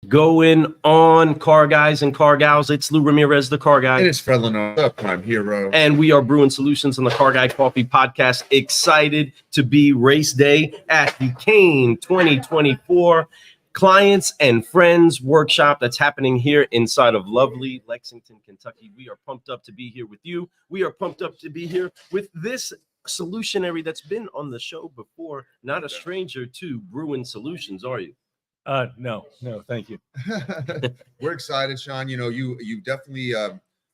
Going on, car guys and car gals. It's Lou Ramirez, the car guy. And it's Fred Lenore, the Prime Hero. And we are brewing solutions on the Car Guy Coffee Podcast. Excited to be race day at the Kain 2024 Clients and Friends Workshop that's happening here inside of lovely Lexington, Kentucky. We are pumped up to be here with you. We are pumped up to be here with this solutionary that's been on the show before. Not a stranger to brewing solutions, are you? No, thank you. We're excited, Sean. You know, you definitely,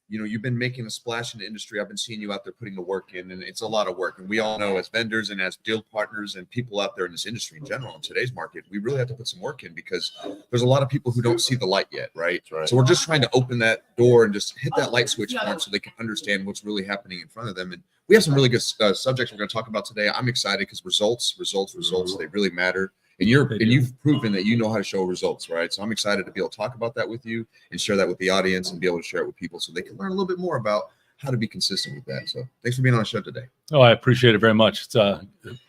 you've been making a splash in the industry. I've been seeing you out there putting the work in, and it's a lot of work. And we all know, as vendors and as deal partners and people out there in this industry in general, in today's market, we really have to put some work in because there's a lot of people who don't see the light yet, right? So we're just trying to open that door and just hit that light switch for them so they can understand what's really happening in front of them. And we have some really good subjects we're going to talk about today. I'm excited because results, they really matter. And you've proven that you know how to show results, right? So I'm excited to be able to talk about that with you and share that with the audience and be able to share it with people so they can learn a little bit more about how to be consistent with that. So thanks for being on the show today. Oh, I appreciate it very much. It's a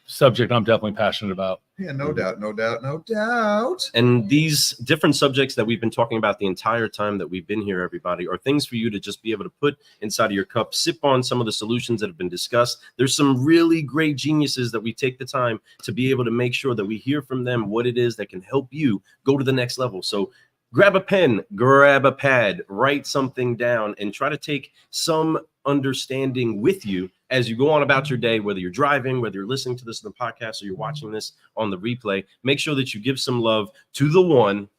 subject I'm definitely passionate about. Yeah, no doubt. And these different subjects that we've been talking about the entire time that we've been here, everybody, are things for you to just be able to put inside of your cup, sip on some of the solutions that have been discussed. There's some really great geniuses that we take the time to be able to make sure that we hear from them what it is that can help you go to the next level. So grab a pen, grab a pad, write something down, and try to take some understanding with you as you go on about your day, whether you're driving, whether you're listening to this on the podcast, or you're watching this on the replay. Make sure that you give some love to the one,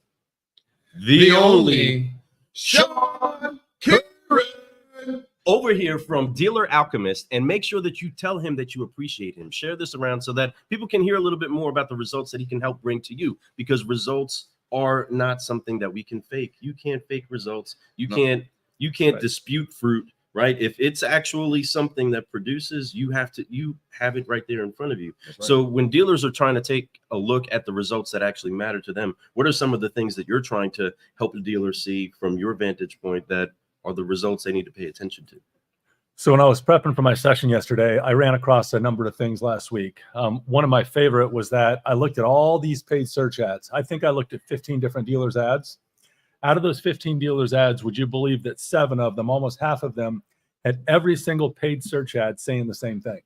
the only Sean Kieran over here from Dealer Alchemist, and make sure that you tell him that you appreciate him. Share this around so that people can hear a little bit more about the results that he can help bring to you, because results are not something that we can fake. You can't fake results. You can't dispute fruit, right? If it's actually something that produces, you have it right there in front of you. Right. So when dealers are trying to take a look at the results that actually matter to them, what are some of the things that you're trying to help the dealer see from your vantage point that are the results they need to pay attention to? So when I was prepping for my session yesterday, I ran across a number of things last week. One of my favorite was that I looked at all these paid search ads. I think I looked at 15 different dealers' ads. Out of those 15 dealers' ads, would you believe that 7 of them, almost half of them, had every single paid search ad saying the same thing?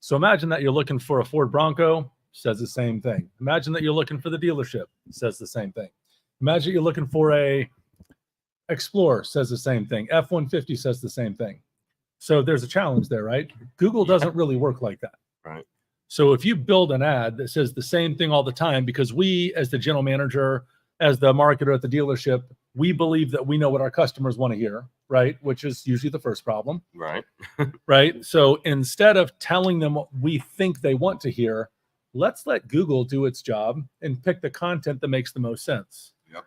So imagine that you're looking for a Ford Bronco, says the same thing. Imagine that you're looking for the dealership, says the same thing. Imagine you're looking for a Explorer, says the same thing. F-150 says the same thing. So there's a challenge there, right? Google doesn't really work like that. Right. So if you build an ad that says the same thing all the time, because we, as the general manager, as the marketer at the dealership, we believe that we know what our customers want to hear, right? Which is usually the first problem. Right. Right. So instead of telling them what we think they want to hear, let's let Google do its job and pick the content that makes the most sense. Yep.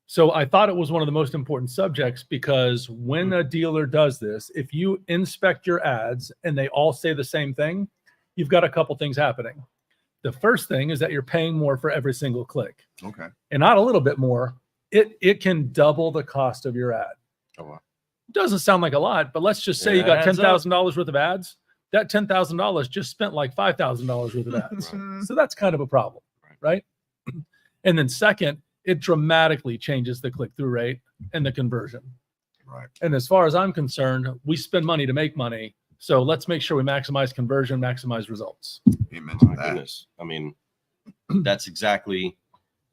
So I thought it was one of the most important subjects, because when a dealer does this, if you inspect your ads and they all say the same thing, you've got a couple things happening. The first thing is that you're paying more for every single click. Okay. And not a little bit more. It can double the cost of your ad. Oh, wow. Doesn't sound like a lot, but let's just say you got $10,000 worth of ads. That $10,000 just spent like $5,000 worth of ads. Right. So that's kind of a problem, right? And then second, it dramatically changes the click-through rate and the conversion. Right. And as far as I'm concerned, we spend money to make money. So let's make sure we maximize conversion, maximize results. Amen to that. Goodness. I mean, that's exactly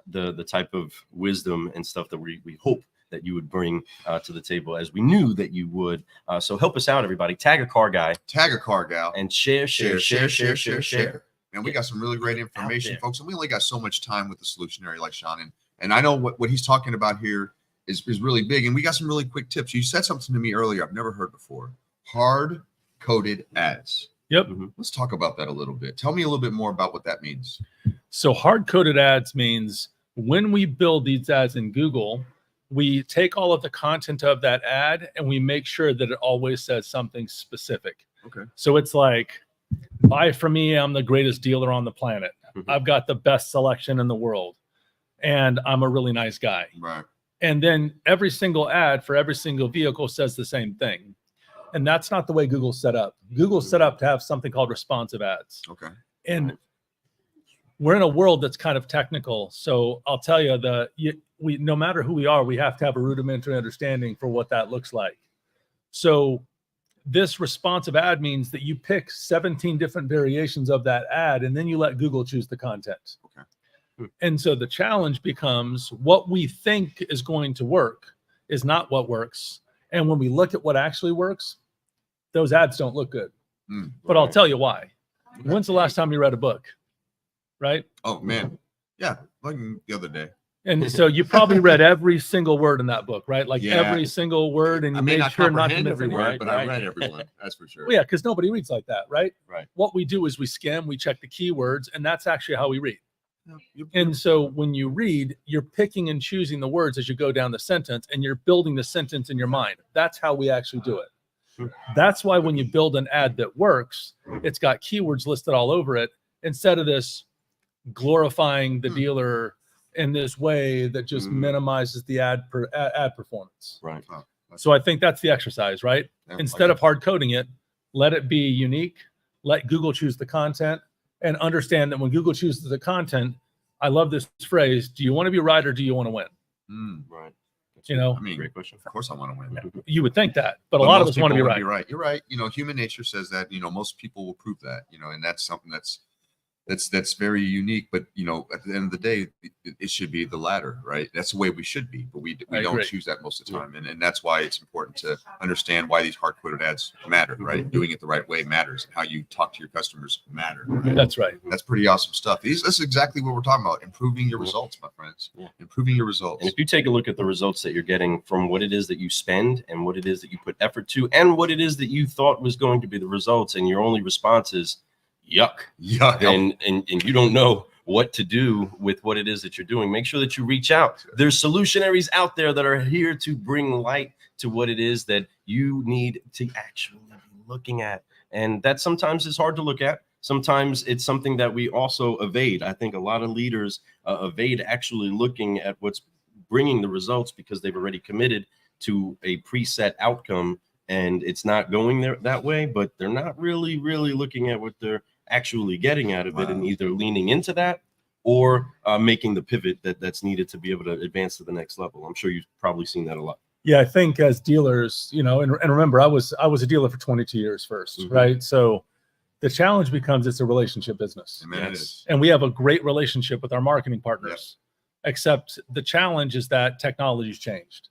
the type of wisdom and stuff that we hope that you would bring to the table, as we knew that you would. So help us out, everybody. Tag a car guy. Tag a car gal. And share. And we got some really great information, there. folks. And we only got so much time with the solutionary like Sean. And I know what he's talking about here is really big. And we got some really quick tips. You said something to me earlier I've never heard before. Hard-coded ads. Yep. Let's talk about that a little bit. Tell me a little bit more about what that means. So hard-coded ads means when we build these ads in Google, we take all of the content of that ad and we make sure that it always says something specific. Okay. So it's like, buy from me, I'm the greatest dealer on the planet. I've got the best selection in the world. And I'm a really nice guy. Right. And then every single ad for every single vehicle says the same thing. And that's not the way Google's set up. Google's set up to have something called responsive ads. Okay. And we're in a world that's kind of technical. So I'll tell you, we no matter who we are, we have to have a rudimentary understanding for what that looks like. So this responsive ad means that you pick 17 different variations of that ad, and then you let Google choose the content. Okay. And so the challenge becomes what we think is going to work is not what works. And when we look at what actually works, those ads don't look good. But I'll tell you why. When's the last time you read a book? Right? Oh, man. Yeah. Like the other day. And so you probably read every single word in that book, right? Like Yeah. every single word, and I you may made not sure not to comprehend miss every it, word, right? but I read every one. That's for sure. Well, yeah, because nobody reads like that, right? Right. What we do is we skim, we check the keywords, and that's actually how we read. Yeah. And so when you read, you're picking and choosing the words as you go down the sentence, and you're building the sentence in your mind. That's how we actually do it. That's why when you build an ad that works, it's got keywords listed all over it, instead of this glorifying the dealer in this way that just minimizes the ad performance. Right. So I think that's the exercise, right? Yeah, Instead of hard coding it, let it be unique. Let Google choose the content, and understand that when Google chooses the content, I love this phrase: do you want to be right or do you want to win? Right. You know, I mean, Great question. of course I want to win. you would think that, but a lot of most us want to people be right. You're right. You know, human nature says that, you know, most people will prove that, you know, and that's something that's very unique. But, you know, at the end of the day, it should be the latter, right? That's the way we should be, but we I don't agree. choose that most of the time. And that's why it's important to understand why these hard-coded ads matter, right? Doing it the right way matters. And how you talk to your customers matter. Right? That's right. That's pretty awesome stuff. That's exactly what we're talking about. Improving your results, my friends. Yeah. Improving your results. And if you take a look at the results that you're getting from what it is that you spend and what it is that you put effort to and what it is that you thought was going to be the results, and your only response is yuck, and you don't know what to do with what it is that you're doing, make sure that you reach out. There's solutionaries out there that are here to bring light to what it is that you need to actually be looking at. And that sometimes is hard to look at. Sometimes it's something that we also evade. I think a lot of leaders evade actually looking at what's bringing the results because they've already committed to a preset outcome, and it's not going there that way, but they're not really looking at what they're actually getting out of it, and either leaning into that or making the pivot that's needed to be able to advance to the next level. I'm sure you've probably seen that a lot. Yeah, I think as dealers, you know, and remember, I was a dealer for 22 years first, right? So the challenge becomes it's a relationship business. Yes. And we have a great relationship with our marketing partners, except the challenge is that technology's changed.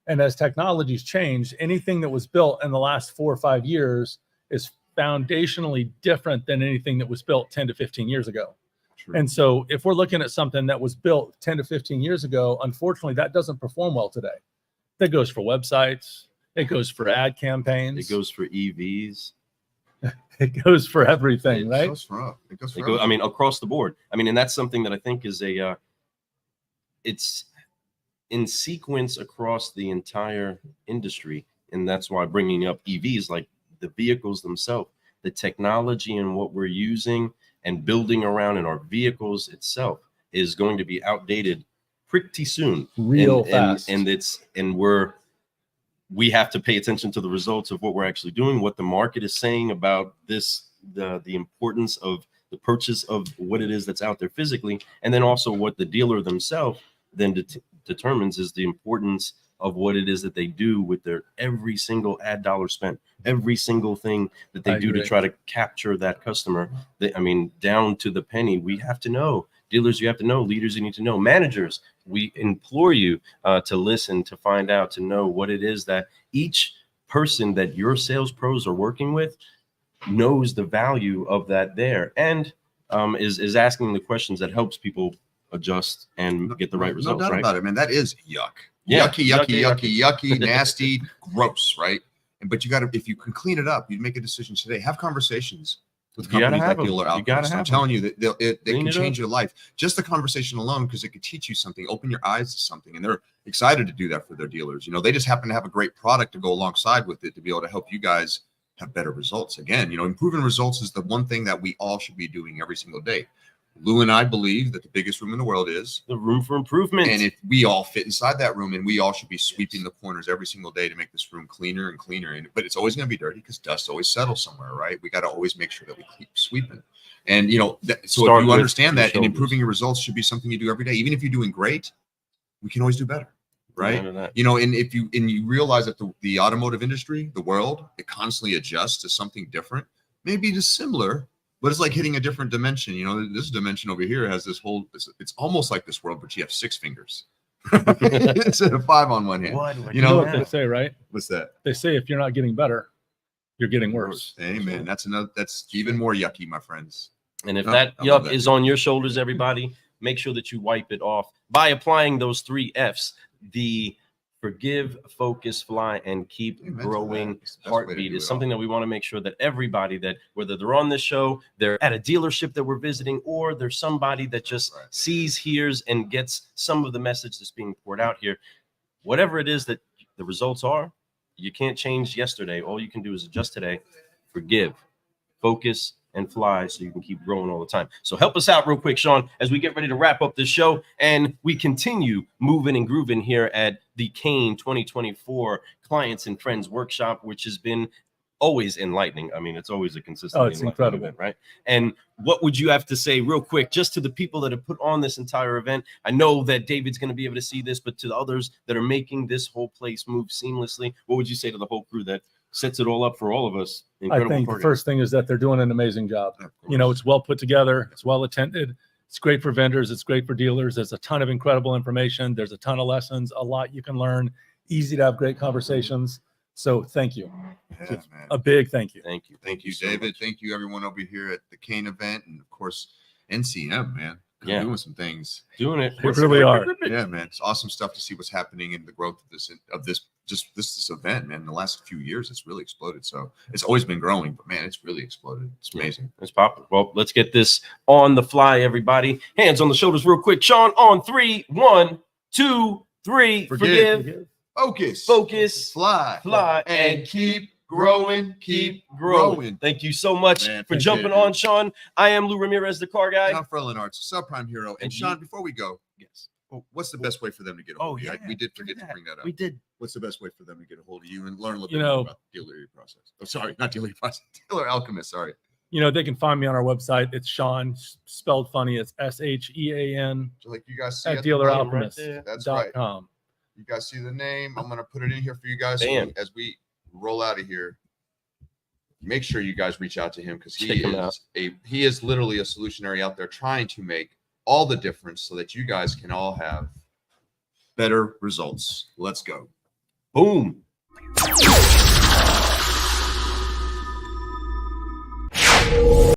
And as technology's changed, anything that was built in the last 4 or 5 years is foundationally different than anything that was built 10 to 15 years ago. True. And so if we're looking at something that was built 10 to 15 years ago, unfortunately, that doesn't perform well today. That goes for websites. It goes for ad campaigns. It goes for EVs. It goes for everything, right? It goes for I mean, across the board. I mean, and that's something that I think is it's in sequence across the entire industry. And that's why bringing up EVs, like the vehicles themselves, the technology and what we're using and building around in our vehicles itself is going to be outdated pretty soon. Real fast. And we have to pay attention to the results of what we're actually doing, what the market is saying about this, the importance of the purchase of what it is that's out there physically, and then also what the dealer themselves then determines is the importance of what it is that they do with their every single ad dollar spent, every single thing that they do to try to capture that customer. I mean, down to the penny. We have to know. Dealers, you have to know. Leaders, you need to know. Managers, we implore you to listen, to find out, to know what it is that each person that your sales pros are working with knows the value of that there. And is asking the questions that helps people adjust and get the right results. No doubt right? about it, man. That is yuck. Yeah, Yucky, nasty, gross, right? But you got to, if you can clean it up, you make a decision today. Have conversations with companies like Dealer Alchemist. I'm telling you that they can change your life. Just the conversation alone, because it could teach you something, open your eyes to something, and they're excited to do that for their dealers. They just happen to have a great product to go alongside with it to be able to help you guys have better results. Again, improving results is the one thing that we all should be doing every single day. Lou and I believe that the biggest room in the world is the room for improvement. And if we all fit inside that room, and we all should be sweeping the corners every single day to make this room cleaner and cleaner. But it's always going to be dirty because dust always settles somewhere, right? We got to always make sure that we keep sweeping. And, so if you understand that, and improving your results should be something you do every day, even if you're doing great, we can always do better. Right. And if you realize that the automotive industry, the world, it constantly adjusts to something different, maybe just similar, but it's like hitting a different dimension. This dimension over here has this whole, it's almost like this world, but you have 6 fingers instead of 5 on one hand. You know what they say, right? What's that? They say if you're not getting better, you're getting worse. Amen. That's even more yucky, my friends. And if that yuck is on your shoulders, everybody, make sure that you wipe it off by applying those 3 F's. The forgive, focus, fly, and keep growing heartbeat is something that we want to make sure that everybody, that whether they're on this show, they're at a dealership that we're visiting, or there's somebody that just sees, hears, and gets some of the message that's being poured out here, whatever it is that the results are, you can't change yesterday. All you can do is adjust today. Forgive, focus, and fly, so you can keep growing all the time. So help us out real quick, Sean, as we get ready to wrap up this show and we continue moving and grooving here at the Kain 2024 Clients and Friends Workshop, which has been always enlightening. I mean, it's always a consistent. It's incredible, event, right? And what would you have to say real quick, just to the people that have put on this entire event? I know that David's going to be able to see this, but to the others that are making this whole place move seamlessly, what would you say to the whole crew that sets it all up for all of us? I think the first thing is that they're doing an amazing job. It's well put together. It's well attended. It's great for vendors. It's great for dealers. There's a ton of incredible information. There's a ton of lessons, a lot you can learn, easy to have great conversations. So thank you. Yeah, a big thank you. Thank you, David. Thank you, everyone over here at the Kain event. And of course, NCM, man. Doing some things. Doing it. We really are. Yeah, man. It's awesome stuff to see what's happening in the growth of this event, man. In the last few years, it's really exploded. So it's always been growing, but man, it's really exploded. It's amazing. It's popping. Well, let's get this on the fly, everybody. Hands on the shoulders real quick. Sean, on 3, 1, 2, 3. Forgive. Focus. Fly. And keep growing. Thank you so much for jumping on, Sean. I am Lou Ramirez, the car guy. I'm Ferlin Arts, subprime hero. And Sean, before we go, what's the best way for them to get a hold of you? We did forget to bring that up. We did. What's the best way for them to get a hold of you and learn a little bit more about the dealer process? Oh, sorry, not dealer process. Dealer Alchemist. Sorry. They can find me on our website. It's Sean, spelled funny. It's SHEAN. So like you guys see at Dealer Alchemist. That's right. You guys see the name. I'm gonna put it in here for you guys. So as we roll out of here, make sure you guys reach out to him, because he is literally a solutionary out there trying to make all the difference so that you guys can all have better results. Let's go. Boom.